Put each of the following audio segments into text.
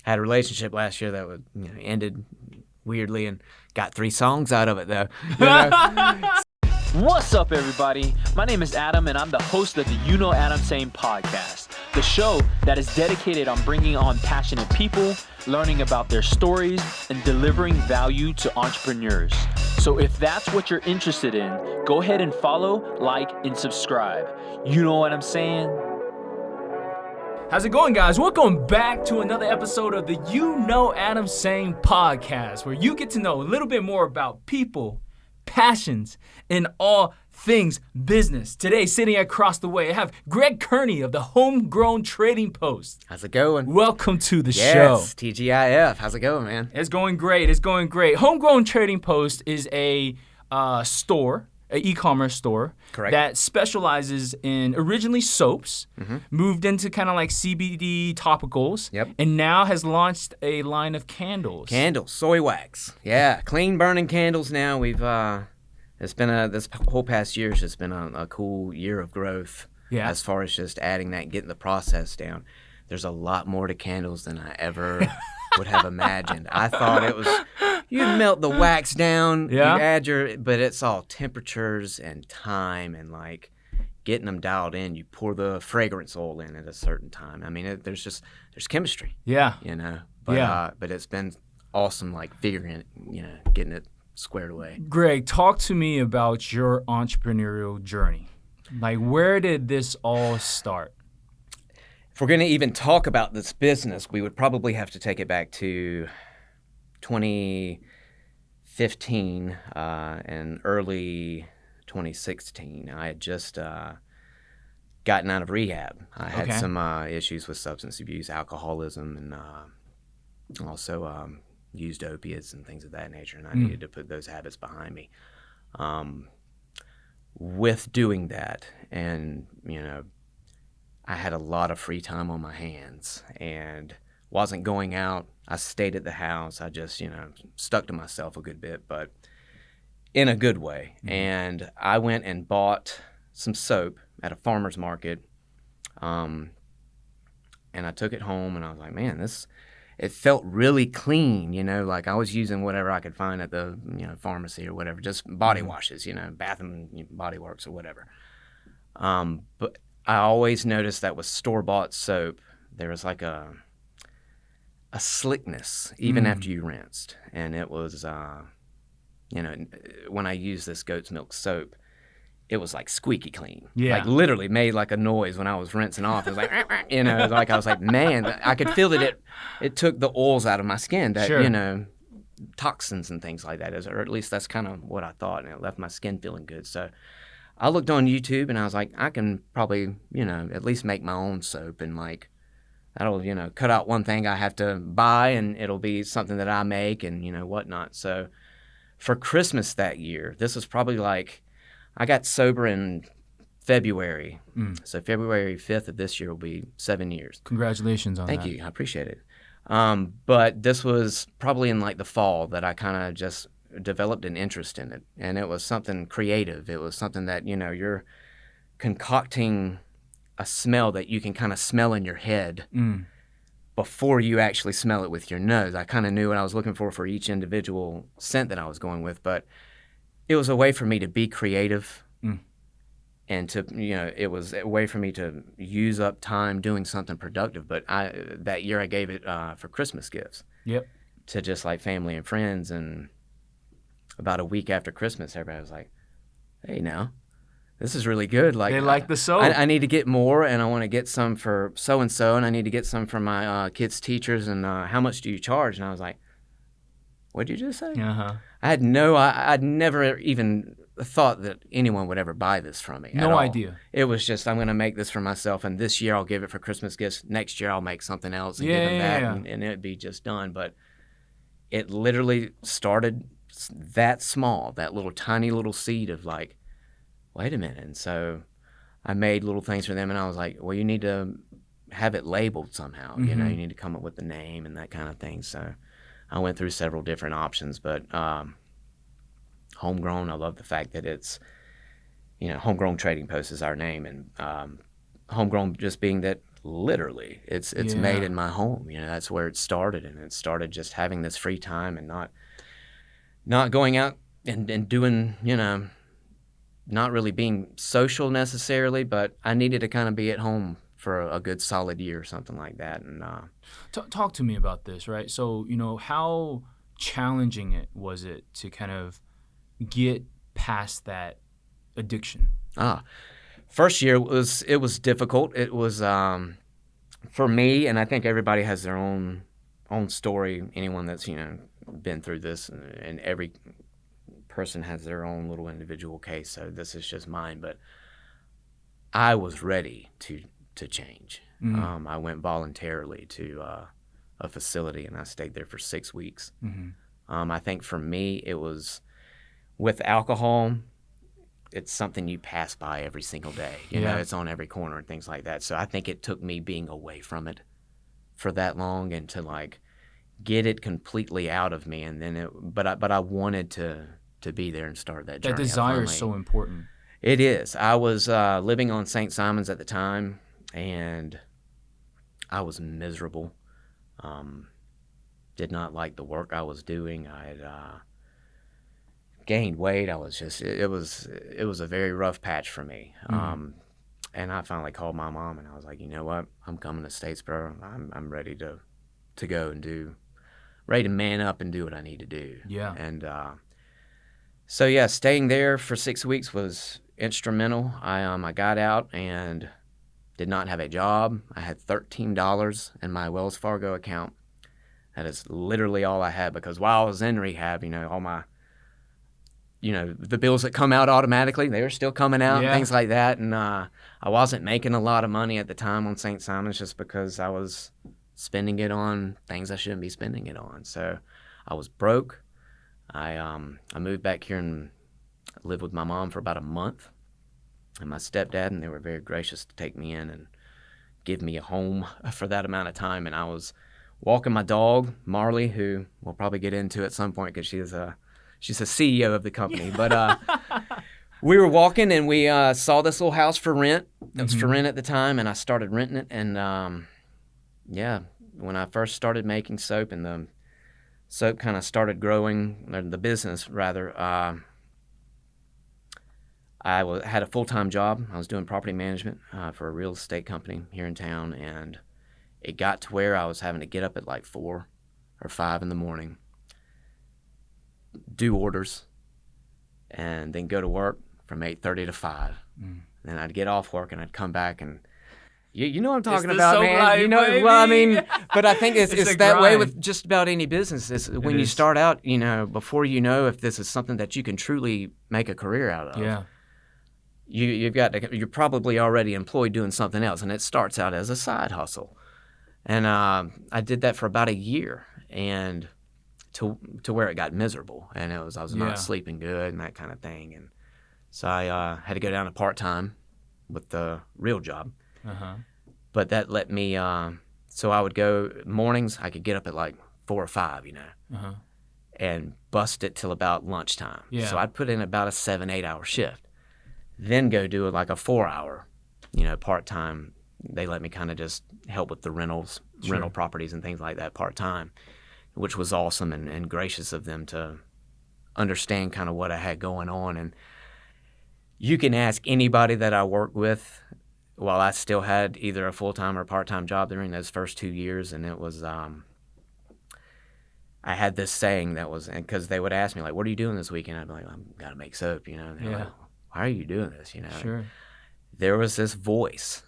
Had a relationship last year that ended weirdly and got 3 songs out of it, though. What's up, everybody? My name is Adam, and I'm the host of the UKnowAdamTsang podcast, the show that is dedicated on bringing on passionate people, learning about their stories, and delivering value to entrepreneurs. So if that's what you're interested in, go ahead and follow, like, and subscribe. You know what I'm saying? How's it going, guys? Welcome back to another episode of the UKnowAdamTsang podcast, where you get to know a little bit more about people, passions, and all things business. Today, sitting across the way, I have Greg Kearney of the Homegrown Trading Post. How's it going? Welcome to the show. Yes, TGIF. How's it going, man? It's going great. It's going great. Homegrown Trading Post is a store, an e-commerce store. Correct. That specializes in originally soaps, moved into kind of like CBD topicals, and now has launched a line of candles. Candles, soy wax. Yeah, clean burning candles now. We've it's been this whole past year has been a cool year of growth. Yeah. As far as just adding that, getting the process down. There's a lot more to candles than I ever would have imagined. I thought it was you melt the wax down, you add but it's all temperatures and time and like getting them dialed in. You pour the fragrance oil in at a certain time. I mean, there's chemistry. Yeah. But it's been awesome, like figuring it, getting it squared away. Greg, talk to me about your entrepreneurial journey. Like, where did this all start? If we're going to even talk about this business, we would probably have to take it back to 2015 and early 2016. I had just gotten out of rehab. I had some issues with substance abuse, alcoholism, and also used opiates and things of that nature, and I needed to put those habits behind me. With doing that, and I had a lot of free time on my hands and wasn't going out. I stayed at the house. I just, stuck to myself a good bit, but in a good way. And I went and bought some soap at a farmer's market, and I took it home, and I was like, man, it felt really clean, like I was using whatever I could find at the, pharmacy or whatever, just body washes, Bath and Body Works or whatever. But I always noticed that with store-bought soap, there was like a slickness even after you rinsed. And it was, when I used this goat's milk soap, it was like squeaky clean. Yeah. Like literally made like a noise when I was rinsing off. It was like, I was like, man, I could feel that it took the oils out of my skin, that, toxins and things like that, or at least that's kind of what I thought, and it left my skin feeling good. So I looked on YouTube and I was like, I can probably, at least make my own soap, and like that'll, cut out one thing I have to buy, and it'll be something that I make and, whatnot. So for Christmas that year, this was probably like, I got sober in February. So February 5th of this year will be 7 years. Congratulations on that. Thank you. I appreciate it. But this was probably in like the fall that I kind of just developed an interest in it. And it was something creative. It was something that, you're concocting a smell that you can kind of smell in your head before you actually smell it with your nose. I kind of knew what I was looking for each individual scent that I was going with, but it was a way for me to be creative and to, it was a way for me to use up time doing something productive. But that year I gave it for Christmas gifts. Yep. To just like family and friends. And about a week after Christmas, everybody was like, hey, now, this is really good. Like, they like the soap. I need to get more, and I want to get some for so-and-so, and I need to get some for my kids' teachers, and how much do you charge? And I was like, what did you just say? I'd never even thought that anyone would ever buy this from me. No idea. It was just, I'm going to make this for myself, and this year I'll give it for Christmas gifts. Next year I'll make something else and give them that, and it'd be just done. But it literally started that small, that little tiny little seed of like, wait a minute. And so I made little things for them, and I was like, well, you need to have it labeled somehow. You need to come up with the name and that kind of thing. So I went through several different options, but Homegrown, I love the fact that it's, Homegrown Trading Post is our name, and Homegrown just being that literally. It's made in my home. That's where it started, and it started just having this free time and not going out and doing, not really being social necessarily, but I needed to kind of be at home for a good solid year or something like that. And talk to me about this, right? So, how challenging was it to kind of get past that addiction? First year it was difficult. It was for me, and I think everybody has their own story. Anyone that's been through this, and every person has their own little individual case. So this is just mine, but I was ready to change. Mm-hmm. I went voluntarily to a facility, and I stayed there for 6 weeks. Mm-hmm. I think for me, it was with alcohol. It's something you pass by every single day. It's on every corner and things like that. So I think it took me being away from it for that long and to like get it completely out of me. And then but I wanted to be there and start that journey. That desire is so important. It is. I was living on St. Simon's at the time, and I was miserable. Did not like the work I was doing. I had gained weight. I was just, it was a very rough patch for me. Mm-hmm. And I finally called my mom, and I was like, you know what? I'm coming to Statesboro. I'm ready to go and ready to man up and do what I need to do. Yeah. And so yeah, staying there for 6 weeks was instrumental. I got out and did not have a job. I had $13 in my Wells Fargo account. That is literally all I had, because while I was in rehab, all my, the bills that come out automatically, they were still coming out, and things like that. And I wasn't making a lot of money at the time on St. Simon's, just because I was spending it on things I shouldn't be spending it on. So I was broke. I moved back here and lived with my mom for about a month, and my stepdad, and they were very gracious to take me in and give me a home for that amount of time. And I was walking my dog, Marley, who we'll probably get into at some point because she's a CEO of the company. But we were walking, and we saw this little house for rent. It was for rent at the time, and I started renting it. And when I first started making soap, and the soap kind of started growing, or the business rather, I had a full-time job. I was doing property management for a real estate company here in town, and it got to where I was having to get up at like 4 or 5 in the morning, do orders, and then go to work from 8:30 to 5. Then I'd get off work, and I'd come back, and you know what I'm talking about, man. Life, baby. Well, I mean, but I think it's that grind. way with just about any business. When you start out, before you know if this is something that you can truly make a career out of. Yeah. You're probably already employed doing something else, and it starts out as a side hustle. And I did that for about a year, and to where it got miserable, and I was not sleeping good and that kind of thing. And so I had to go down to part-time with the real job. But that let me, so I would go mornings, I could get up at like 4 or 5, and bust it till about lunchtime. Yeah. So I'd put in about a 7-8 hour shift, then go do like a 4 hour, part-time. They let me kind of just help with the rental properties and things like that part-time, which was awesome and gracious of them to understand kind of what I had going on. And you can ask anybody that I worked with while I still had either a full-time or part-time job during those first 2 years, and it was I had this saying that was, because they would ask me, like, what are you doing this weekend? I'd be like, I've got to make soap, And they're like, why are you doing this, Sure. There was this voice,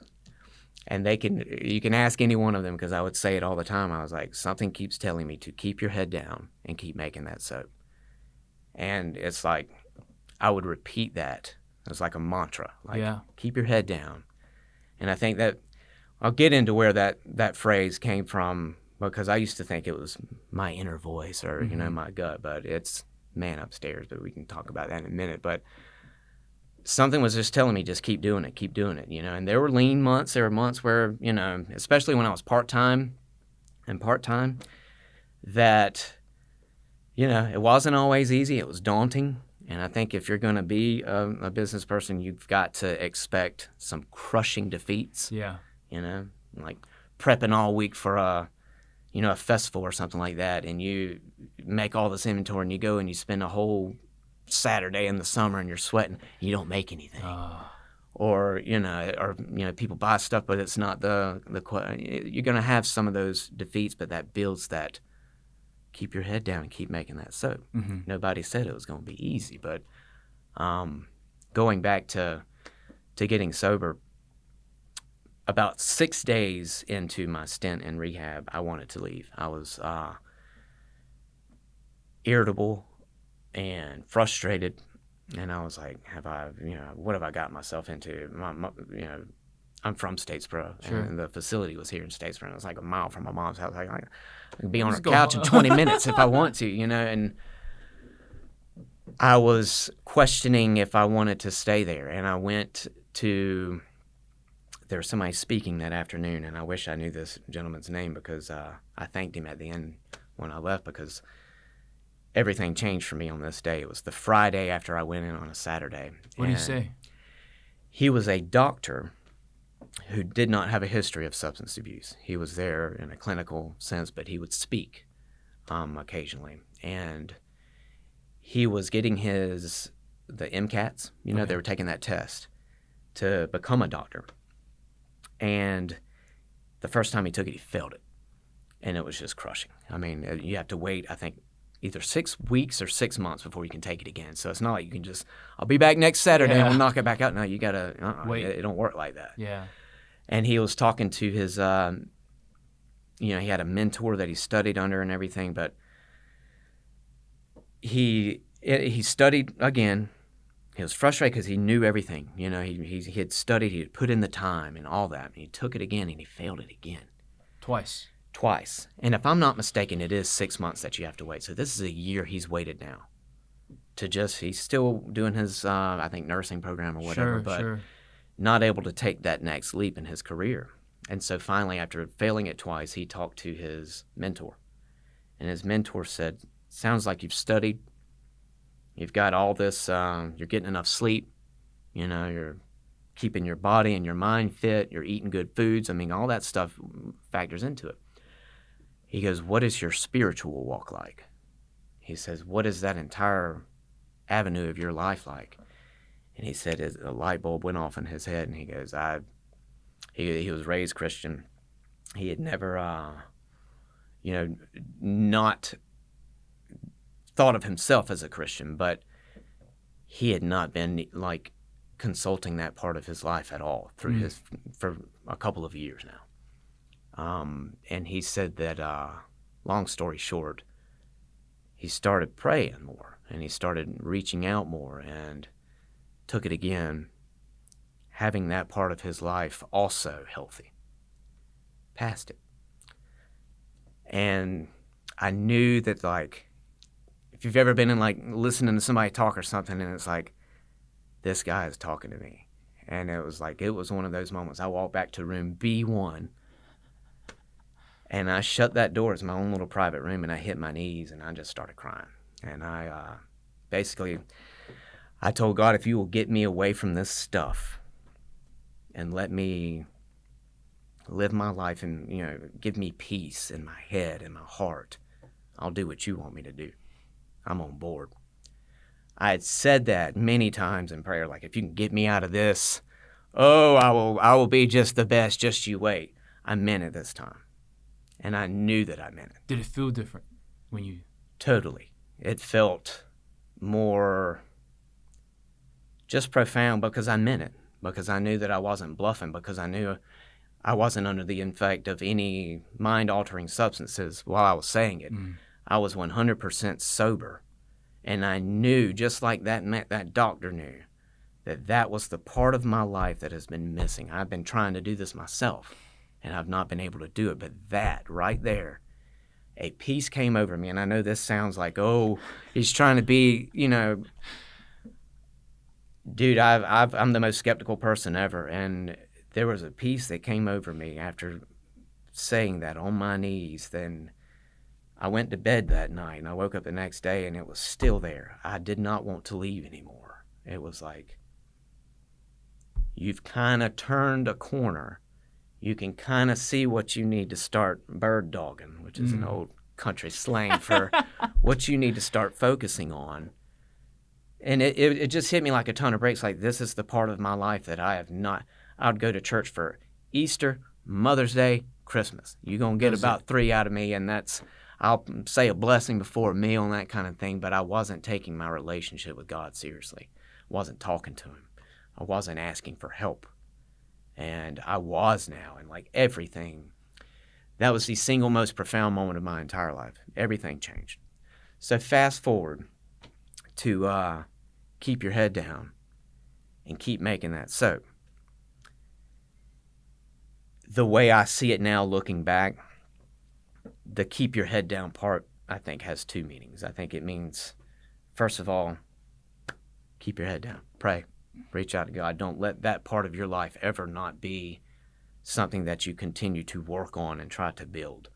and you can ask any one of them, because I would say it all the time. I was like, something keeps telling me to keep your head down and keep making that soap. And it's like, I would repeat that. It was like a mantra, like, keep your head down. And I think that I'll get into where that phrase came from, because I used to think it was my inner voice or, my gut, but it's man upstairs, but we can talk about that in a minute. But something was just telling me, just keep doing it, And there were lean months. There were months where, especially when I was part-time, that, it wasn't always easy. It was daunting. And I think if you're going to be a business person, you've got to expect some crushing defeats. Yeah. like prepping all week for a festival or something like that, and you make all this inventory and you go and you spend a whole Saturday in the summer and you're sweating, you don't make anything. Or people buy stuff, but it's not you're going to have some of those defeats, but that builds that, keep your head down and keep making that soap. Mm-hmm. Nobody said it was going to be easy, but going back to getting sober, about 6 days into my stint in rehab, I wanted to leave. I was irritable and frustrated. And I was like, what have I got myself into? I'm from Statesboro, Sure. and the facility was here in Statesboro. It was like a mile from my mom's house. I could be on her couch in 20 minutes if I want to, and I was questioning if I wanted to stay there. And I went to, there was somebody speaking that afternoon, and I wish I knew this gentleman's name because I thanked him at the end when I left, because everything changed for me on this day. It was the Friday after I went in on a Saturday. What did he say? He was a doctor who did not have a history of substance abuse. He was there in a clinical sense, but he would speak occasionally. And he was getting the MCATs, Okay. They were taking that test to become a doctor. And the first time he took it, he failed it. And it was just crushing. I mean, you have to wait, I think, either 6 weeks or 6 months before you can take it again. So it's not like you can just, I'll be back next Saturday and we'll knock it back out. No, you got to, Wait. It don't work like that. Yeah. And he was talking to his, he had a mentor that he studied under and everything, but he studied again. He was frustrated because he knew everything. He had studied, he had put in the time and all that. And he took it again and he failed it again. Twice. And if I'm not mistaken, it is 6 months that you have to wait. So this is a year he's waited now he's still doing his, I think, nursing program or whatever, but not able to take that next leap in his career. And so finally, after failing it twice, he talked to his mentor. And his mentor said, sounds like you've studied. You've got all this, you're getting enough sleep. You're keeping your body and your mind fit. You're eating good foods. I mean, all that stuff factors into it. He goes, what is your spiritual walk like? He says, what is that entire avenue of your life like? And he said a light bulb went off in his head, and he goes, he was raised Christian. He had never, not thought of himself as a Christian, but he had not been like consulting that part of his life at all for a couple of years now. And he said that, long story short, he started praying more and he started reaching out more and took it again, having that part of his life also healthy, past it. And I knew that, like, if you've ever been in, like, listening to somebody talk or something and it's like, this guy is talking to me. And it was one of those moments. I walked back to room B1 and I shut that door. It's my own little private room, and I hit my knees and I just started crying. And I I told God, if you will get me away from this stuff and let me live my life and, give me peace in my head and my heart, I'll do what you want me to do. I'm on board. I had said that many times in prayer, like, if you can get me out of this, I will be just the best, just you wait. I meant it this time. And I knew that I meant it. Did it feel different when you... Totally. It felt more just profound because I meant it, because I knew that I wasn't bluffing, because I knew I wasn't under the effect of any mind-altering substances while I was saying it. I was 100% sober. And I knew, just like that doctor knew, that was the part of my life that has been missing. I've been trying to do this myself, and I've not been able to do it. But that right there, a peace came over me. And I know this sounds like, he's trying to be, dude, I'm the most skeptical person ever. And there was a peace that came over me after saying that on my knees. Then I went to bed that night, and I woke up the next day, and it was still there. I did not want to leave anymore. It was like, you've kind of turned a corner. you can kind of see what you need to start bird dogging, which is an old country slang for what you need to start focusing on. And it just hit me like a ton of bricks. Like, this is the part of my life that I have not. I'd go to church for Easter, Mother's Day, Christmas. You're going to get about 3 out of me, and I'll say a blessing before a meal and that kind of thing, but I wasn't taking my relationship with God seriously. Wasn't talking to him. I wasn't asking for help. And I was now, and like everything, that was the single most profound moment of my entire life. Everything changed. So fast forward to keep your head down and keep making that soap. The way I see it now looking back, the keep your head down part, I think, has 2 meanings. I think it means, first of all, keep your head down. Pray. Reach out to God. Don't let that part of your life ever not be something that you continue to work on and try to build.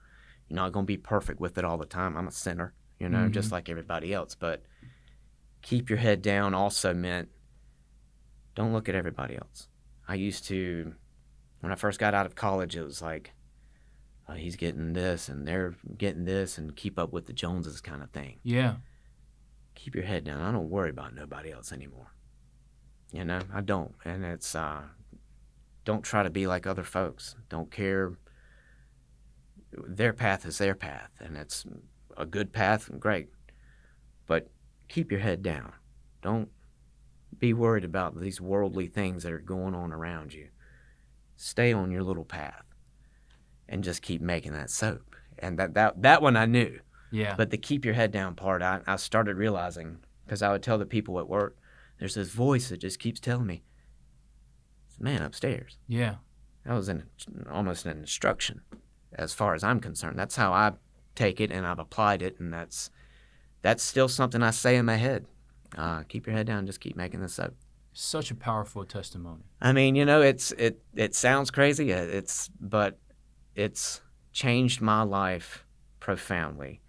You're not going to be perfect with it all the time. I'm a sinner, just like everybody else. But keep your head down also meant don't look at everybody else. I used to, when I first got out of college, it was like, oh, he's getting this and they're getting this, and keep up with the Joneses kind of thing. Yeah. Keep your head down. I don't worry about nobody else anymore. I don't. And it's, don't try to be like other folks. Don't care. Their path is their path, and it's a good path, great. But keep your head down. Don't be worried about these worldly things that are going on around you. Stay on your little path and just keep making that soap. And that one I knew. Yeah. But the keep your head down part, I started realizing, because I would tell the people at work, there's this voice that just keeps telling me, it's the man upstairs. Yeah. That was almost an instruction as far as I'm concerned. That's how I take it, and I've applied it, and that's still something I say in my head. Keep your head down, just keep making this up. Such a powerful testimony. I mean, it sounds crazy, but it's changed my life profoundly.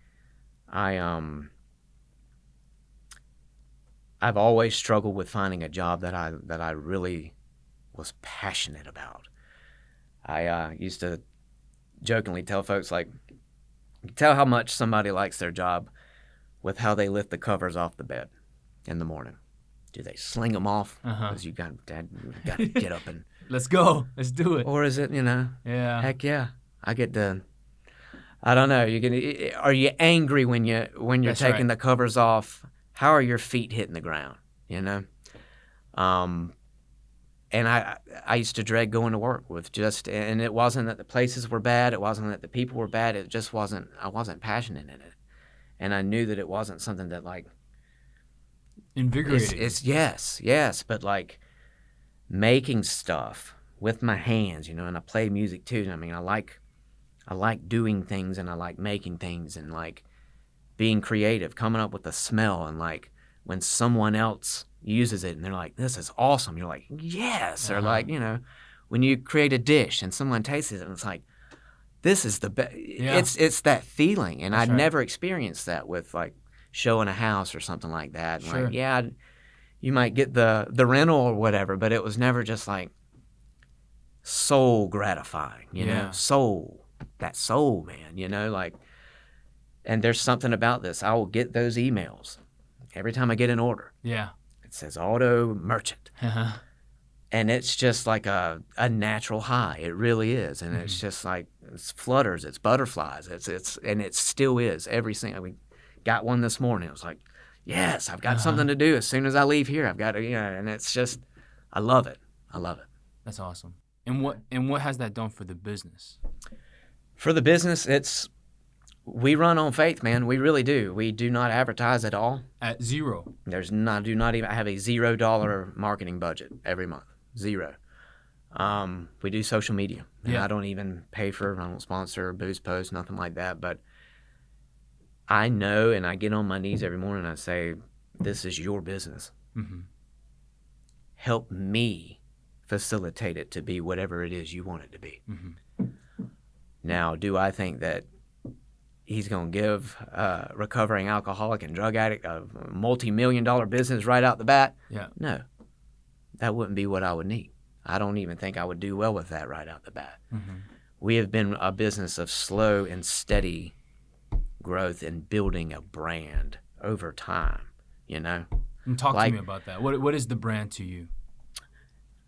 I've always struggled with finding a job that I really was passionate about. I used to jokingly tell folks, like, you tell how much somebody likes their job with how they lift the covers off the bed in the morning. Do they sling them off? Because you got to get up and let's go, let's do it. Or is it, Yeah. Heck yeah, I get to. I don't know. Are you angry when you're That's taking right. the covers off? How are your feet hitting the ground? And I used to dread going to work and it wasn't that the places were bad. It wasn't that the people were bad. It just wasn't. I wasn't passionate in it, and I knew that it wasn't something that, like, invigorating. It's yes, but like making stuff with my hands, and I play music too. I mean, I like doing things, and I like making things, and like being creative, coming up with a smell, and like when someone else uses it and they're like, this is awesome, you're like, yes. Or like, when you create a dish and someone tastes it and it's like, this is the best. Yeah. It's that feeling. And That's I'd right. never experienced that with like showing a house or something like that. And Sure. like, yeah, you might get the rental or whatever, but it was never just like soul gratifying, Yeah. that soul, man, like, and there's something about this. I will get those emails every time I get an order. Yeah. It says auto merchant. And it's just like a natural high. It really is. And it's just like, it's flutters, it's butterflies. And it still is every single, we got one this morning. It was like, yes, I've got something to do. As soon as I leave here, I've got to, and it's just, I love it. That's awesome. And what has that done for the business? For the business, we run on faith, man. We really do. We do not advertise at all. At zero. I have a $0 marketing budget every month. Zero. We do social media. And Yeah. I don't sponsor, boost posts, nothing like that. But I know, and I get on my knees every morning and I say, this is your business. Mm-hmm. Help me facilitate it to be whatever it is you want it to be. Mm-hmm. Now, do I think that he's going to give a recovering alcoholic and drug addict a multi-million-dollar business right out the bat? Yeah. No. That wouldn't be what I would need. I don't even think I would do well with that right out the bat. Mm-hmm. We have been a business of slow and steady growth and building a brand over time, you know? And talk to me about that. What is the brand to you?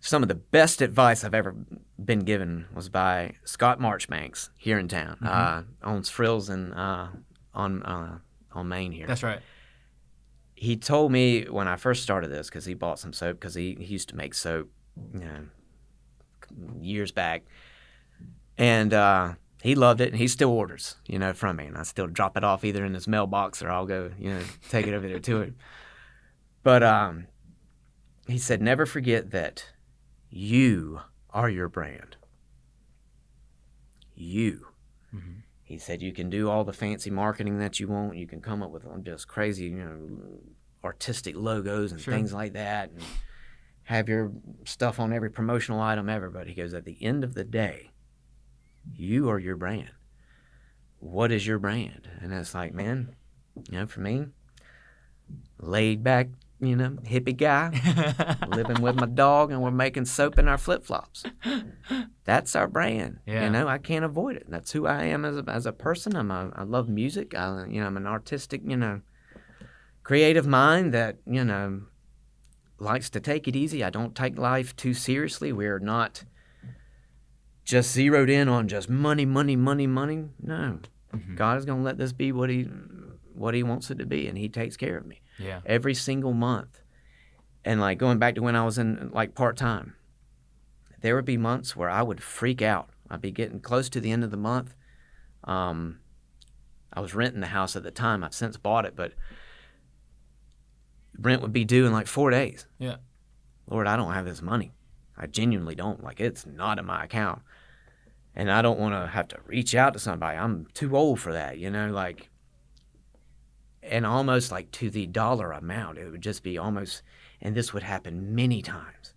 Some of the best advice I've ever been given was by Scott Marchbanks here in town. Owns Frills on Main here. That's right. He told me when I first started this, because he bought some soap, because he used to make soap, years back, and he loved it, and he still orders, from me, and I still drop it off either in his mailbox or I'll go, take it over there to him. But he said, never forget that you are your brand. You. Mm-hmm. He said you can do all the fancy marketing that you want. You can come up with just crazy, artistic logos and things like that, and have your stuff on every promotional item ever. But he goes, at the end of the day, you are your brand. What is your brand? And it's like, man, for me, laid back, hippie guy, living with my dog, and we're making soap in our flip-flops. That's our brand. Yeah. I can't avoid it. That's who I am as a person. I love music. I'm an artistic, creative mind that, likes to take it easy. I don't take life too seriously. We're not just zeroed in on just money, money, money, money. No. Mm-hmm. God is going to let this be what he wants it to be, and he takes care of me. Yeah. Every single month. And like going back to when I was in like part-time, there would be months where I would freak out. I'd be getting close to the end of the month. I was renting the house at the time. I've since bought it, but rent would be due in like 4 days. Yeah. Lord, I don't have this money. I genuinely don't. Like, it's not in my account. And I don't want to have to reach out to somebody. I'm too old for that, and almost like to the dollar amount. It would just be almost, and this would happen many times,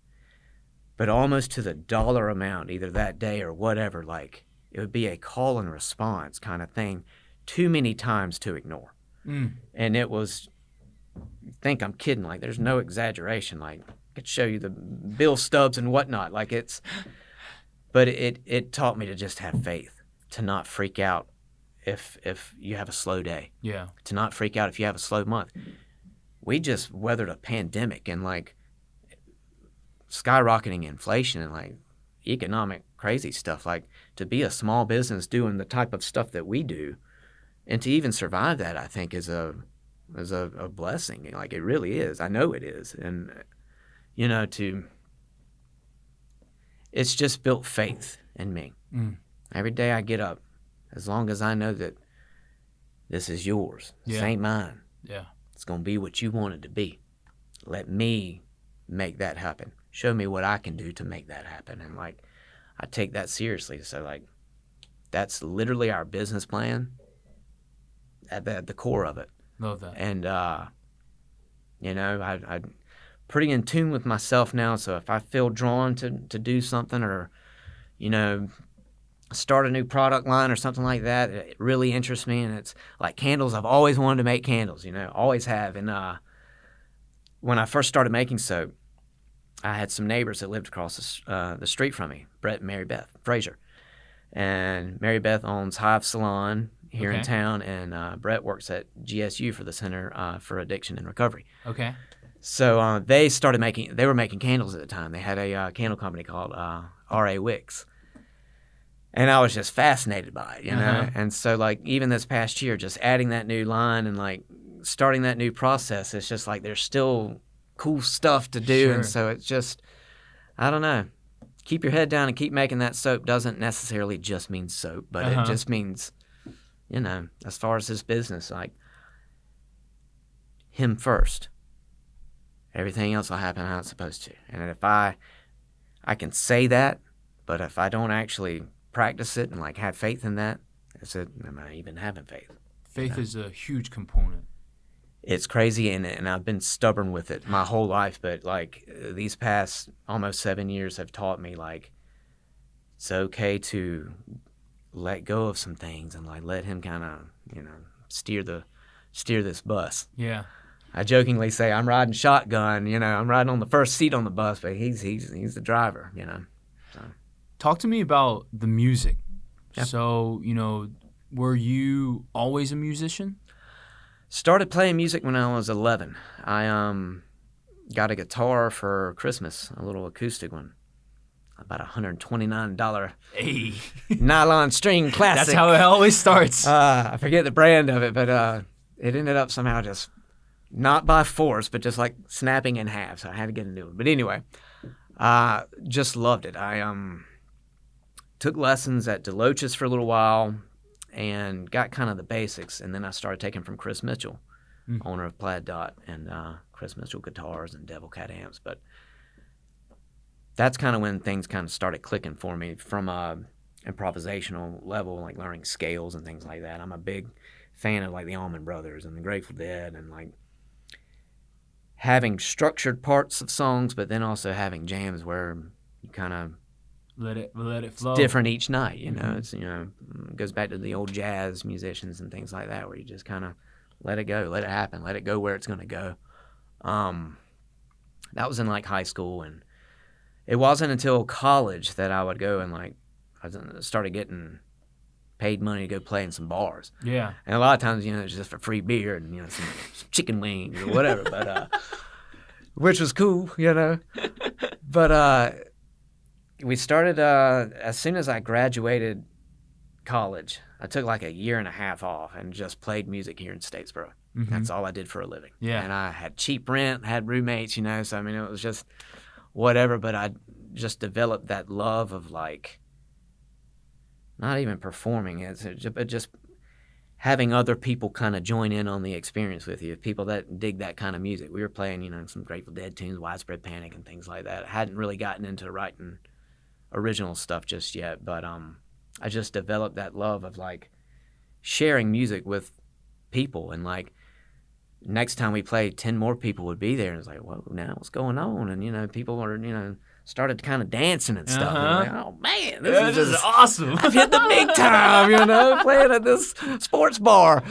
but almost to the dollar amount, either that day or whatever, like it would be a call and response kind of thing too many times to ignore. And it was, think I'm kidding, like there's no exaggeration. Like I could show you the bill stubs and whatnot. Like but it taught me to just have faith, to not freak out if you have a slow day. Yeah. To not freak out if you have a slow month. We just weathered a pandemic and like skyrocketing inflation and like economic crazy stuff. Like to be a small business doing the type of stuff that we do and to even survive that, I think is a blessing. Like it really is. I know it is. And it's just built faith in me. Every day I get up, as long as I know that this is yours, this ain't mine. Yeah. It's going to be what you want it to be. Let me make that happen. Show me what I can do to make that happen. And like, I take that seriously. So like, that's literally our business plan at the core of it. Love that. And, I'm pretty in tune with myself now. So if I feel drawn to do something or, start a new product line or something like that, it really interests me. And it's like candles. I've always wanted to make candles, always have. And when I first started making soap, I had some neighbors that lived across the street from me, Brett and Mary Beth Frazier. And Mary Beth owns Hive Salon here in town, and Brett works at GSU for the Center for Addiction and Recovery. Okay. So they were making candles at the time. They had a candle company called R.A. Wicks. And I was just fascinated by it, And so, like, even this past year, just adding that new line and, like, starting that new process, it's just like there's still cool stuff to do. Sure. And so it's just, I don't know. Keep your head down and keep making that soap doesn't necessarily just mean soap, but it just means, as far as this business, like, him first. Everything else will happen how it's supposed to. And if I can say that, but if I don't actually practice it and like have faith in that, am I even having faith? Faith is a huge component. It's crazy, and I've been stubborn with it my whole life, but like these past almost 7 years have taught me like it's okay to let go of some things and like let him kind of steer this bus. Yeah. I jokingly say I'm riding shotgun, I'm riding on the first seat on the bus, but he's the driver, So. Talk to me about the music. Yeah. So, were you always a musician? Started playing music when I was 11. I got a guitar for Christmas, a little acoustic one, about $129 Hey. nylon string classic. That's how it always starts. I forget the brand of it, but it ended up somehow just not by force, but just like snapping in half. So I had to get a new one. But anyway, just loved it. I took lessons at DeLoach's for a little while and got kind of the basics. And then I started taking from Chris Mitchell, owner of Plaid Dot, and Chris Mitchell guitars and Devil Cat amps. But that's kind of when things kind of started clicking for me from a improvisational level, like learning scales and things like that. I'm a big fan of like the Allman Brothers and the Grateful Dead, and like having structured parts of songs, but then also having jams where you kind of let it flow. Different each night, It's it goes back to the old jazz musicians and things like that, where you just kind of let it go, let it happen, let it go where it's going to go. That was in like high school, and it wasn't until college that I would go and like I started getting paid money to go play in some bars. Yeah. And a lot of times, it's just for free beer and some chicken wings or whatever, but which was cool, But we started as soon as I graduated college. I took like a year and a half off and just played music here in Statesboro. Mm-hmm. That's all I did for a living. Yeah. And I had cheap rent, had roommates, so I mean it was just whatever, but I just developed that love of like not even performing it, but just having other people kind of join in on the experience with you, people that dig that kind of music. We were playing, some Grateful Dead tunes, Widespread Panic and things like that. I hadn't really gotten into writing original stuff just yet, but I just developed that love of like sharing music with people, and like next time we played, 10 more people would be there, and it's like, whoa, now what's going on? And people are, started kind of dancing and stuff. And like, oh man, this is awesome. I've hit the big time, playing at this sports bar.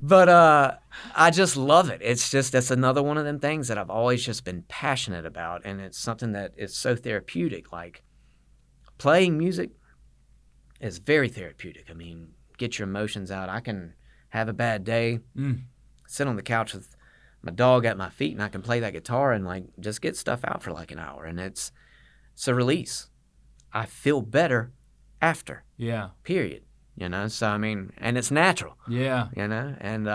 But I just love it. That's another one of them things that I've always just been passionate about, and it's something that is so therapeutic. Like playing music is very therapeutic. I mean, get your emotions out. I can have a bad day, sit on the couch with my dog at my feet, and I can play that guitar and like just get stuff out for like an hour, and it's a release. I feel better after. Yeah. Period. So I mean, and it's natural. Yeah. And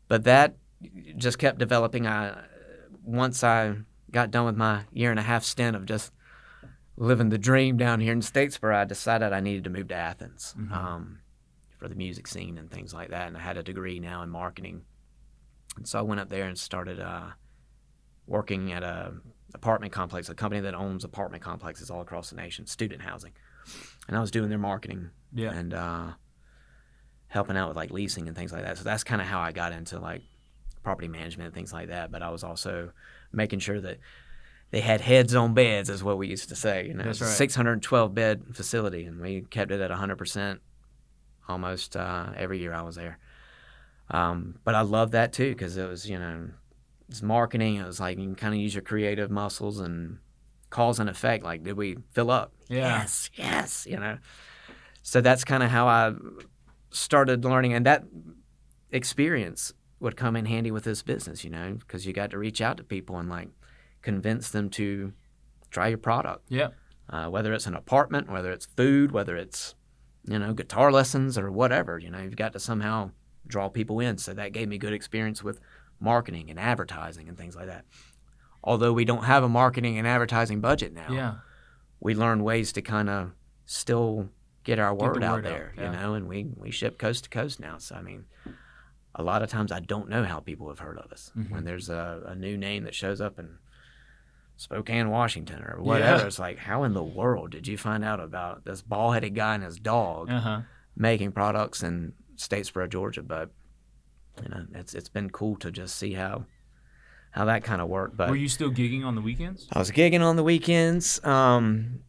but that just kept developing. Once I got done with my year and a half stint of just living the dream down here in Statesboro, I decided I needed to move to Athens for the music scene and things like that. And I had a degree now in marketing. And so I went up there and started working at a apartment complex, a company that owns apartment complexes all across the nation, student housing. And I was doing their marketing and helping out with like leasing and things like that. So that's kind of how I got into like property management and things like that. But I was also making sure that they had heads on beds, is what we used to say. That's it's a 612-bed facility, and we kept it at 100% almost every year I was there. But I love that too, because it was, it's marketing. It was like you can kind of use your creative muscles and cause and effect. Like, did we fill up? Yeah. Yes. So that's kind of how I started learning, and that experience would come in handy with this business, because you got to reach out to people and like convince them to try your product. Yeah. Whether it's an apartment, whether it's food, whether it's, guitar lessons or whatever, you've got to somehow draw people in. So that gave me good experience with marketing and advertising and things like that. Although we don't have a marketing and advertising budget now, we learn ways to kind of still get our word out there, and we ship coast to coast now. So, I mean, a lot of times I don't know how people have heard of us. When there's a new name that shows up in Spokane, Washington or whatever, it's like, how in the world did you find out about this bald-headed guy and his dog making products in Statesboro, Georgia? But it's been cool to just see how that kind of worked. But were you still gigging on the weekends? I was gigging on the weekends, and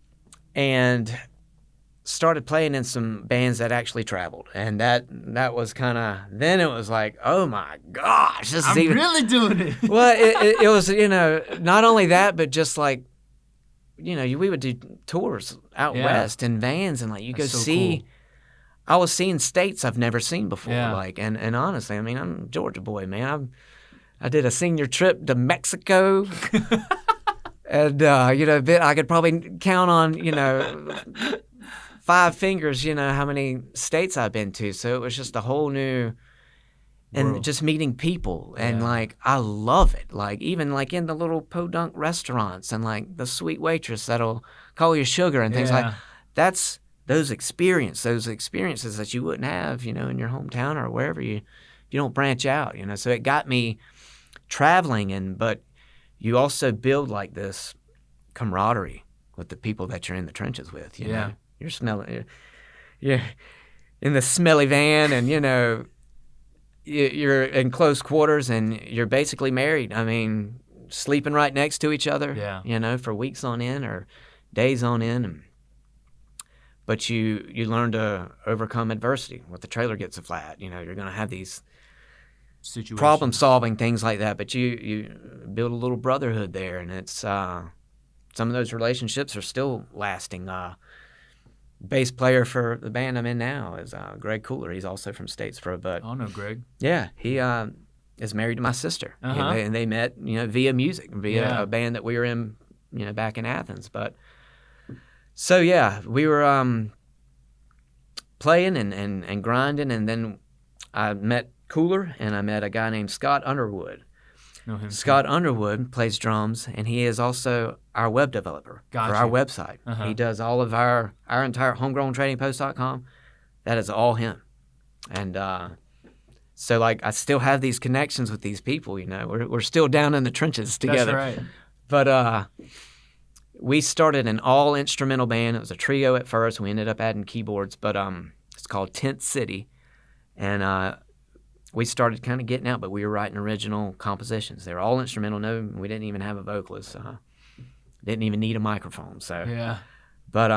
started playing in some bands that actually traveled, and that was kind of, then it was like, oh my gosh, this is I'm even really doing it. well, it was, not only that, but just like, we would do tours out west in vans, and like you That's go so see. cool. I was seeing states I've never seen before. Yeah. Like, and honestly, I mean, I'm a Georgia boy, man. I did a senior trip to Mexico, and I could probably count on 5 fingers, how many states I've been to. So it was just a whole new. And World. just meeting people, and Yeah. like I love it. Like even like in the little podunk restaurants, and like the sweet waitress that'll call you sugar and things like Yeah. that's those experiences that you wouldn't have, in your hometown or wherever you don't branch out, So it got me traveling, but you also build like this camaraderie with the people that you're in the trenches with. You know, you're smelling, you're in the smelly van, and you're in close quarters, and you're basically married. I mean, sleeping right next to each other, for weeks on end or days on end. But you learn to overcome adversity. When the trailer gets a flat, you're going to have these problem-solving things like that. But you build a little brotherhood there, and it's some of those relationships are still lasting. Bass player for the band I'm in now is Greg Kearney. He's also from Statesboro. But Oh no, Greg. Yeah, he is married to my sister, and they met via music, via a band that we were in, back in Athens. But so yeah, we were playing and grinding, and then I met Cooler, and I met a guy named Scott Underwood. Know him. Scott Underwood plays drums, and he is also our web developer for our website. He does all of our entire HomegrownTradingPost.com. That is all him. And so, like, I still have these connections with these people, We're still down in the trenches together. That's right. But we started an all-instrumental band. It was a trio at first. We ended up adding keyboards, but it's called Tent City. And we started kind of getting out, but we were writing original compositions. They were all instrumental. No, we didn't even have a vocalist. Didn't even need a microphone. So, but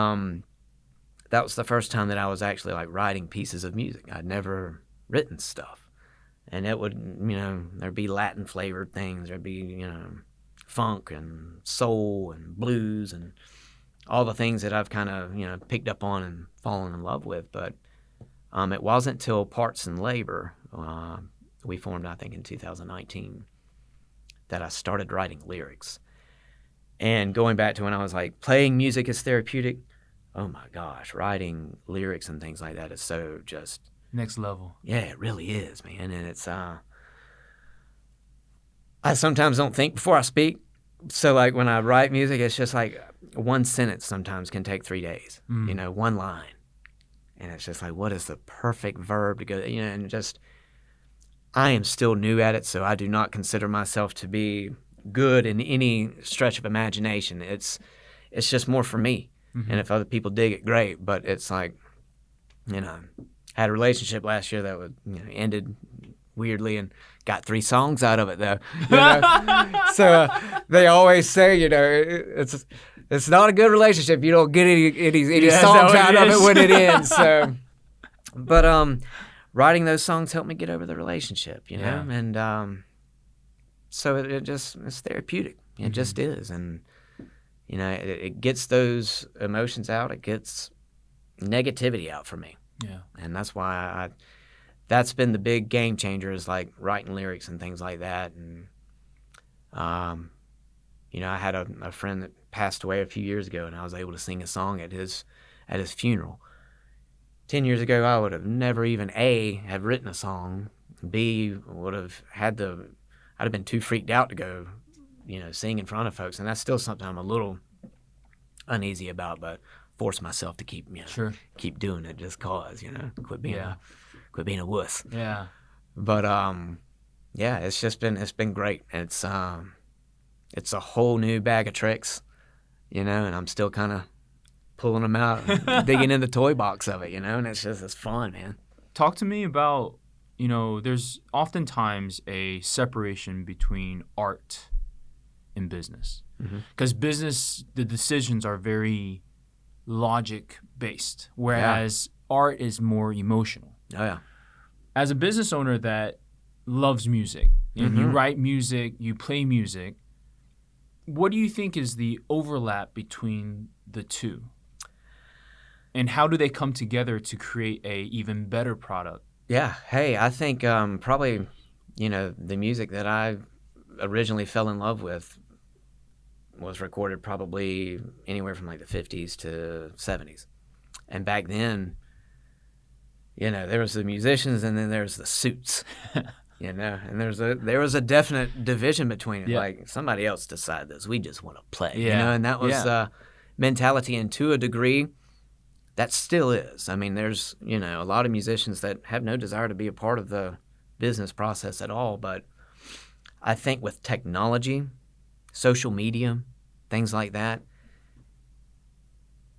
that was the first time that I was actually like writing pieces of music. I'd never written stuff, and it would, there'd be Latin flavored things. There'd be, funk and soul and blues and all the things that I've kind of, picked up on and fallen in love with. But it wasn't till Parts and Labor, we formed, I think, in 2019, that I started writing lyrics. And going back to when I was like, playing music is therapeutic, oh my gosh, writing lyrics and things like that is so just... Next level. Yeah, it really is, man. And it's... I sometimes don't think before I speak. So like when I write music, it's just like one sentence sometimes can take 3 days, one line. And it's just like, what is the perfect verb to go, and just... I am still new at it, so I do not consider myself to be good in any stretch of imagination. It's just more for me. And if other people dig it, great. But it's like, had a relationship last year that would, ended weirdly, and got 3 songs out of it though. So they always say, it's not a good relationship if you don't get any songs out of it when it ends. So, but writing those songs helped me get over the relationship, and so it's therapeutic. It just is, and it gets those emotions out. It gets negativity out for me. Yeah, and that's why that's been the big game changer, is like writing lyrics and things like that. And I had a friend that passed away a few years ago, and I was able to sing a song at his funeral. 10 years ago, I would have never even have written a song. B, I'd have been too freaked out to go, sing in front of folks, and that's still something I'm a little uneasy about, but force myself to keep doing it just cause, quit being a wuss. Yeah. But it's been great. It's a whole new bag of tricks, and I'm still kind of pulling them out, digging in the toy box of it, and it's fun, man. Talk to me about, there's oftentimes a separation between art and business. Because business, the decisions are very logic based, whereas art is more emotional. Oh yeah. As a business owner that loves music, and you write music, you play music, what do you think is the overlap between the two? And how do they come together to create a even better product? Yeah. Hey, I think probably, the music that I originally fell in love with was recorded probably anywhere from like the 50s to 70s. And back then, there was the musicians and then there's the suits, and there was a definite division between it. Yeah. Like somebody else decide this. We just want to play, Yeah. and that was mentality. And to a degree, that still is. I mean, there's, a lot of musicians that have no desire to be a part of the business process at all. But I think with technology, social media, things like that,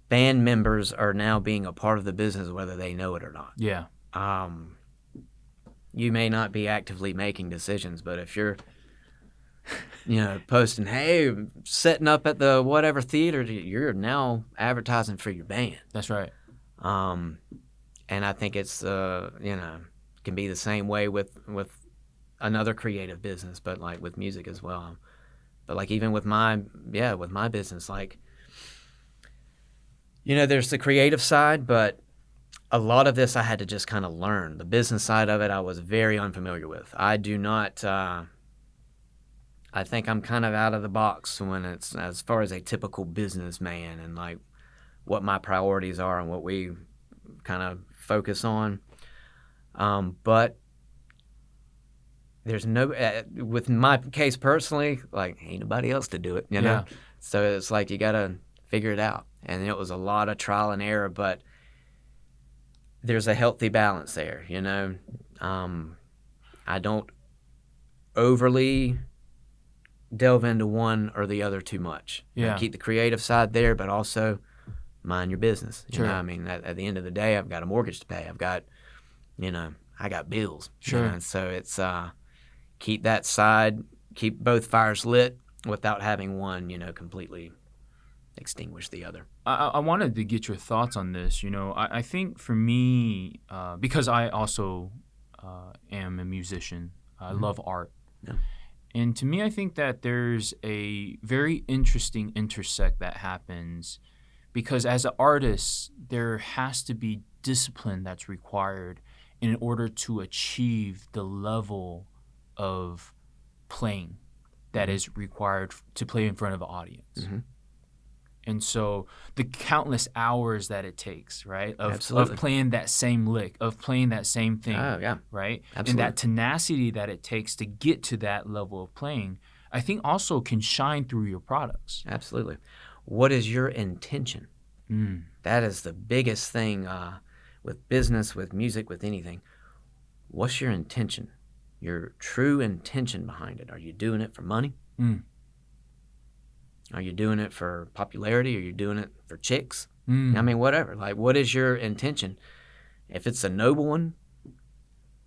band members are now being a part of the business whether they know it or not. Yeah. You may not be actively making decisions, but if you're, posting, hey, setting up at the whatever theater, you're now advertising for your band. That's right. And I think it's, can be the same way with another creative business, but like with music as well. But like even with my business, like, there's the creative side, but a lot of this I had to just kind of learn. The business side of it I was very unfamiliar with. I do not, I think I'm kind of out of the box when it's as far as a typical businessman and like what my priorities are and what we kind of focus on. But there's no, with my case personally, like ain't nobody else to do it, Yeah. So it's like you got to figure it out. And it was a lot of trial and error, but there's a healthy balance there, I don't overly delve into one or the other too much. Yeah. Keep the creative side there, but also mind your business. Sure. I mean, at the end of the day, I've got a mortgage to pay. I've got, I got bills. Sure. So it's keep that side, keep both fires lit without having one, completely extinguish the other. I wanted to get your thoughts on this. I think for me, because I also am a musician, I love art. Yeah. And to me, I think that there's a very interesting intersect that happens because as an artist, there has to be discipline that's required in order to achieve the level of playing that is required to play in front of an audience. Mm-hmm. And so the countless hours that it takes, right, of Absolutely. playing that same lick, of playing that same thing, Oh, yeah. right? Absolutely. And that tenacity that it takes to get to that level of playing, I think also can shine through your products. Absolutely. What is your intention? That is the biggest thing with business, with music, with anything. What's your intention? Your true intention behind it. Are you doing it for money? Are you doing it for popularity? Are you doing it for chicks? I mean, whatever. Like, what is your intention? If it's a noble one,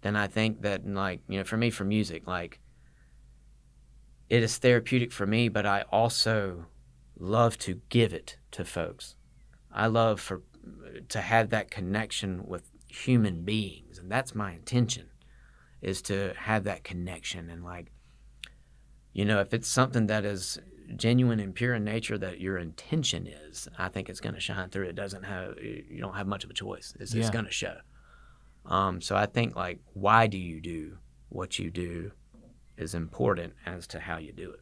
then I think that, like, for me, for music, like, it is therapeutic for me, but I also love to give it to folks. I love to have that connection with human beings, and that's my intention, is to have that connection. And, like, if it's something that is genuine and pure in nature that your intention is, I think it's going to shine through. You don't have much of a choice. It's going to show. So I think, like, why do you do what you do is important as to how you do it.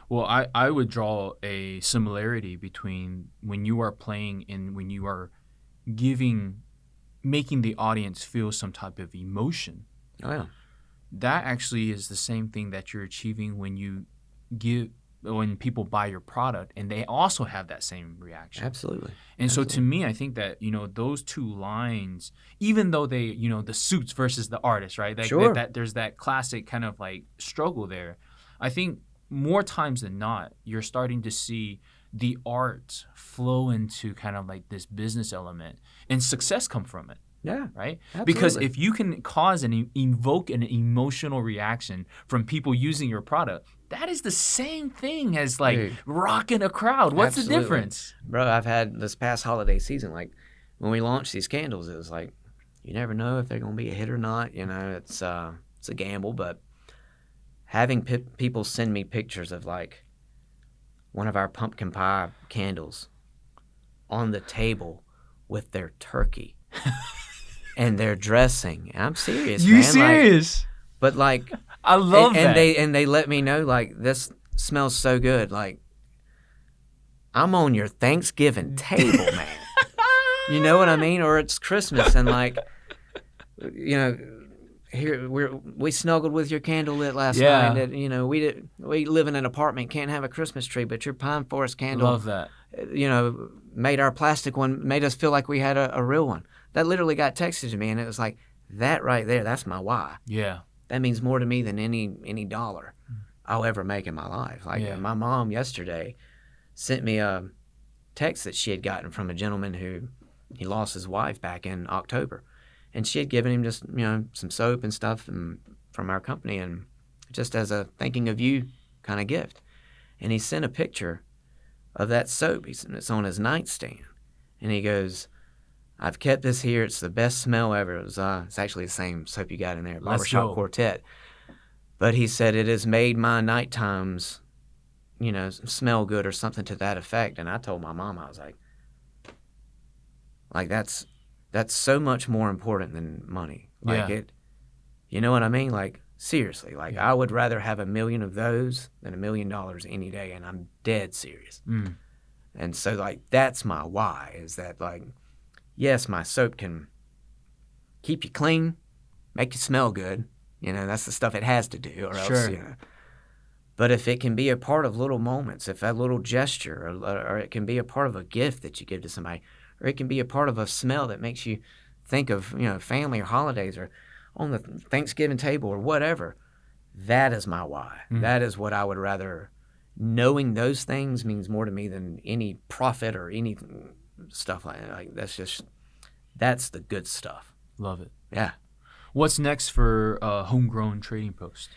Well, I would draw a similarity between when you are playing and when you are making the audience feel some type of emotion. Oh, yeah. That actually is the same thing that you're achieving when people buy your product and they also have that same reaction. Absolutely. And so to me, I think that, those two lines, even though they, the suits versus the artist, right? Sure. That there's that classic kind of like struggle there. I think more times than not, you're starting to see the art flow into kind of like this business element and success come from it. Yeah. Right? Absolutely. Because if you can cause and evoke an emotional reaction from people using your product, that is the same thing as like Dude. rocking a crowd. What's Absolutely. the difference? Bro, I've had this past holiday season, like when we launched these candles, it was like, you never know if they're going to be a hit or not. You know, it's a gamble, but having people send me pictures of like one of our pumpkin pie candles on the table with their turkey and their dressing. And I'm serious, You man. serious? Like, but like, I love that. And they let me know like this smells so good. Like I'm on your Thanksgiving table, man. You know what I mean? Or it's Christmas and like, you know, here we snuggled with your candle lit last night. And, you know, we live in an apartment, can't have a Christmas tree, but your pine forest candle, Love that. You know, made our plastic one, made us feel like we had a real one. That literally got texted to me, and it was like, that right there, that's my why. Yeah. That means more to me than any dollar I'll ever make in my life. Like my mom yesterday sent me a text that she had gotten from a gentleman who he lost his wife back in October. And she had given him just, you know, some soap and stuff from our company and just as a thinking of you kind of gift. And he sent a picture of that soap. It's on his nightstand. And he goes, I've kept this here. It's the best smell ever. It's actually the same soap you got in there, Barbershop Quartet. But he said it has made my night times, you know, smell good or something to that effect. And I told my mom, I was like that's so much more important than money. Like it, you know what I mean? Like seriously, like I would rather have 1 million of those than $1 million any day. And I'm dead serious. And so like, that's my why is that like, yes, my soap can keep you clean, make you smell good. You know, that's the stuff it has to do or else, you know. But if it can be a part of little moments, if that little gesture or it can be a part of a gift that you give to somebody, or it can be a part of a smell that makes you think of, you know, family or holidays or on the Thanksgiving table or whatever, that is my why. That is what I would rather. Knowing those things means more to me than any profit or any stuff like that. Like that's the good stuff. Love it. Yeah. What's next for Homegrown Trading Post?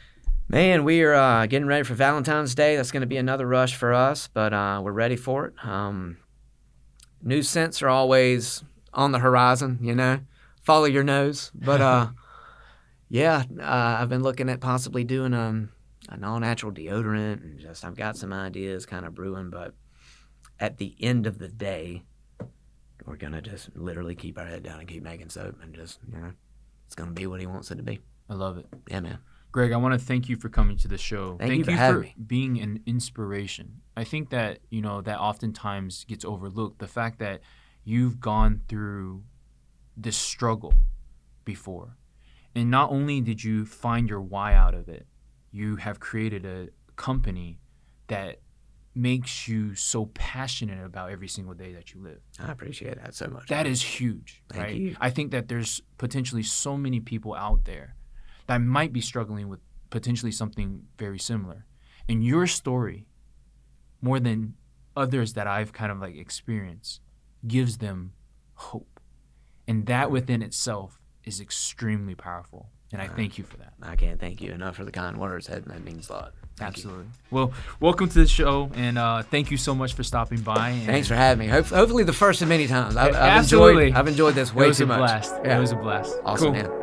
Man, we are getting ready for Valentine's Day. That's going to be another rush for us, but we're ready for it. New scents are always on the horizon, you know. Follow your nose. But, I've been looking at possibly doing an all-natural deodorant, and just I've got some ideas kind of brewing, but at the end of the day, we're going to just literally keep our head down and keep making soap and just, you know, it's going to be what he wants it to be. I love it. Yeah, man. Greg, I want to thank you for coming to the show. Thank you for having me. Being an inspiration. I think that, you know, that oftentimes gets overlooked. The fact that you've gone through this struggle before. And not only did you find your why out of it, you have created a company that makes you so passionate about every single day that you live. I appreciate that so much. That is huge, right? Thank you. I think that there's potentially so many people out there that might be struggling with potentially something very similar. And your story, more than others that I've kind of like experienced, gives them hope. And that within itself is extremely powerful. And I thank you for that. I can't thank you enough for the kind words. That means a lot. Absolutely. Well, welcome to the show, and thank you so much for stopping by. And thanks for having me. Hopefully the first of many times. I've absolutely. I've enjoyed this way too much. It was a blast. Yeah. It was a blast. Awesome, cool. man.